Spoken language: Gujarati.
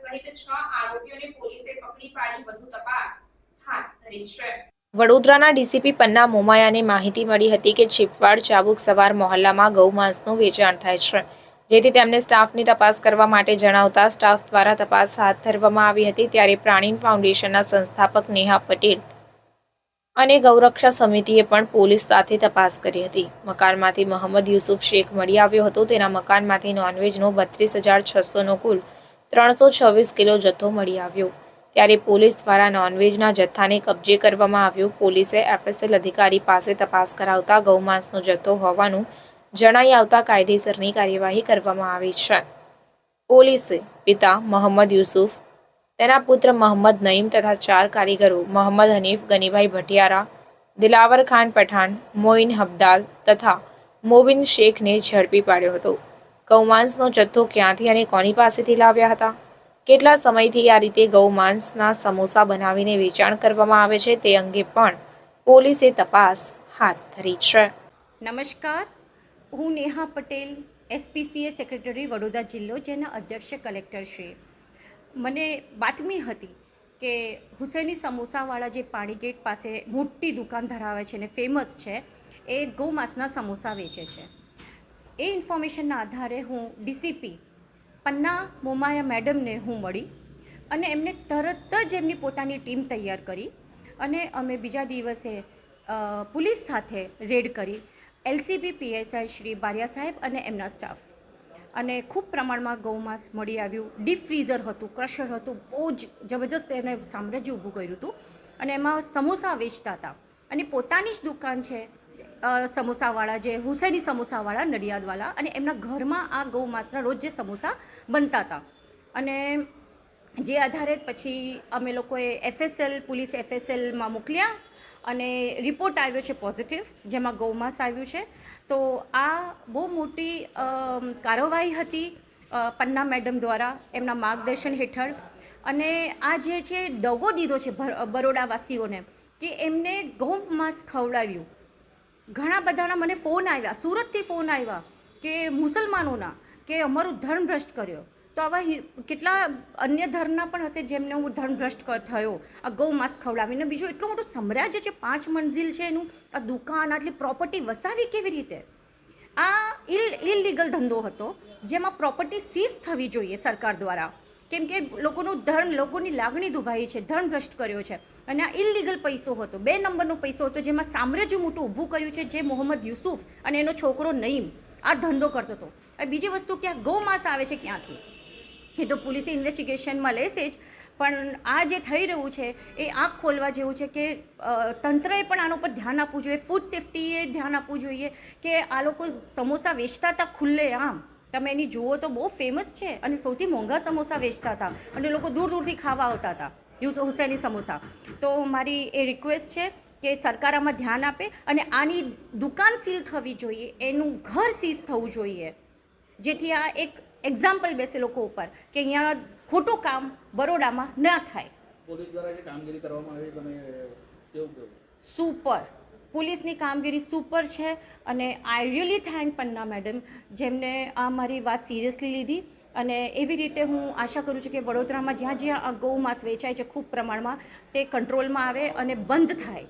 સહિત 6 આરોપીઓને પોલીસે પકડી પાડી વધુ તપાસ હાથ ધરી છે। વડોદરાના ડીસીપી પન્ના મોમાયાને માહિતી મળી હતી કે ચીપવાડ ચાબુક સવાર મોહલ્લામાં ગૌમાંસનું વેચાણ થાય છે, જેથી તેમને સ્ટાફની તપાસ કરવા માટે જણાવતા સ્ટાફ દ્વારા તપાસ હાથ ધરવામાં આવી હતી। ત્યારે પ્રાણી ફાઉન્ડેશનના સંસ્થાપક નેહા પટેલ અને ગૌરક્ષા સમિતિએ પણ પોલીસ સાથે તપાસ કરી હતી। મકાનમાંથી મોહમ્મદ યુસુફ શેખ મળી આવ્યો હતો। તેના મકાનમાંથી નોનવેજનો 32,600નો કુલ 326 કિલો જથ્થો મળી આવ્યો। ત્યારે પોલીસ દ્વારા નોનવેજના જથ્થાને કબજે કરવામાં આવ્યો। પોલીસે એફએસએલ અધિકારી પાસે તપાસ કરાવતા ગૌમાંસનો જથ્થો હોવાનું જણાઈ આવતા કાયદેસરની કાર્યવાહી કરવામાં આવી છે। પોલીસે પિતા મોહમ્મદ યુસુફ, તેના પુત્ર મોહમ્મદ નઈમ તથા 4 કારીગરો મોહમ્મદ હનીફ, ગનીભાઈ ભટિયારા, દિલાવર ખાન પઠાણ, મોઇન હબદાલ તથા મોબિન શેખને ઝડપી પાડ્યો હતો। ગૌમાંસનો જથ્થો ક્યાંથી અને કોની પાસેથી લાવ્યા હતા, કેટલા સમયથી આ રીતે ગૌમાંસના સમોસા બનાવીને વેચાણ કરવામાં આવે છે તે અંગે પણ પોલીસે તપાસ હાથ ધરી છે। નમસ્કાર, હું નેહા પટેલ, એસપીસીએ સેક્રેટરી વડોદરા જિલ્લો, જેના અધ્યક્ષ કલેક્ટર શ્રી। મને બાતમી હતી કે હુસૈની સમોસાવાળા જે પાણીગેટ પાસે મોટી દુકાન ધરાવે છે ને ફેમસ છે, એ ગૌમાંસના સમોસા વેચે છે। એ ઇન્ફોર્મેશનના આધારે હું ડીસીપી પન્ના મોમાયા મેડમને હું મળી અને એમને તરત જ એમની પોતાની ટીમ તૈયાર કરી અને અમે બીજા દિવસે પોલીસ સાથે રેડ કરી એલસીબી પીએસઆઈ શ્રી બારિયા સાહેબ અને એમના સ્ટાફ, અને ખૂબ પ્રમાણમાં ગૌમાંસ મળી આવ્યું। ડીપ ફ્રીઝર હતું, ક્રશર હતું, બહુ જ જબરજસ્ત એને સામ્રાજ્ય ઊભું કર્યું હતું અને એમાં સમોસા વેચતા હતા અને પોતાની જ દુકાન છે સમોસાવાળા, જે હુસૈની સમોસાવાળા નડિયાદવાળા, અને એમના ઘરમાં આ ગૌમાંસના રોજ જે સમોસા બનતા હતા। અને જે આધારે પછી અમે લોકોએ પોલીસ એફએસએલમાં મોકલ્યા અને રિપોર્ટ આવ્યો છે પોઝિટિવ, જેમાં ગૌમાંસ આવ્યું છે। તો આ બહુ મોટી કાર્યવાહી હતી પન્ના મેડમ દ્વારા, એમના માર્ગદર્શન હેઠળ। અને આ જે છે દગો દીધો છે બરોડાવાસીઓને કે એમને ગૌમાંસ ખવડાવ્યું। ઘણા બધાના મને ફોન આવ્યા, સુરતથી ફોન આવ્યા કે મુસલમાનોના, કે અમારું ધર્મ ભ્રષ્ટ કર્યો। તો આવા કેટલા અન્ય ધર્મના પણ હશે જેમને હું ધર્મભ્રષ્ટ થયો આ ગૌમાંસ ખવડાવીને। બીજું એટલું મોટું સામ્રાજ્ય છે, 5 મંજિલ છે એનું, આ દુકાન, આટલી પ્રોપર્ટી વસાવી કેવી રીતે? આ ઇલીગલ ધંધો હતો, જેમાં પ્રોપર્ટી સીઝ થવી જોઈએ સરકાર દ્વારા, કેમ કે લોકોનું ધર્મ, લોકોની લાગણી દુભાઈ છે, ધર્મભ્રષ્ટ કર્યો છે। અને આ ઇલીગલ પૈસો હતો, 2 નંબરનો પૈસો હતો, જેમાં સામ્રાજ્ય મોટું ઊભું કર્યું છે, જે મોહમ્મદ યુસુફ અને એનો છોકરો નઈમ આ ધંધો કરતો હતો। અને બીજી વસ્તુ કે આ ગૌમાંસ આવે છે ક્યાંથી, એ તો પોલીસે ઇન્વેસ્ટિગેશનમાં લેશે જ, પણ આ જે થઈ રહ્યું છે એ આંખ ખોલવા જેવું છે કે તંત્રએ પણ આના પર ધ્યાન આપવું જોઈએ, ફૂડ સેફ્ટીએ ધ્યાન આપવું જોઈએ કે આ લોકો સમોસા વેચતા હતા ખુલ્લે આમ, તમે એની જુઓ તો બહુ ફેમસ છે અને સૌથી મોંઘા સમોસા વેચતા હતા અને લોકો દૂર દૂરથી ખાવા આવતા હતા હુસૈની સમોસા। તો મારી એ રિક્વેસ્ટ છે કે સરકાર આમાં ધ્યાન આપે અને આની દુકાન સીલ થવી જોઈએ, એનું ઘર સીઝ થવું જોઈએ, જેથી આ એક એક્ઝામ્પલ બેસે લોકો ઉપર કે અહીંયા ખોટું કામ બરોડામાં ન થાય। પોલીસ દ્વારા જે કામગીરી કરવામાં આવી, તમે કેવું? સુપર, પોલીસની કામગીરી સુપર છે અને I really thank Panna madam, જેમને આ મારી વાત સિરિયસલી લીધી। અને એવી રીતે હું આશા કરું છું કે વડોદરામાં જ્યાં જ્યાં આ ગૌમાંસ વેચાય છે ખૂબ પ્રમાણમાં, તે કંટ્રોલમાં આવે અને બંધ થાય।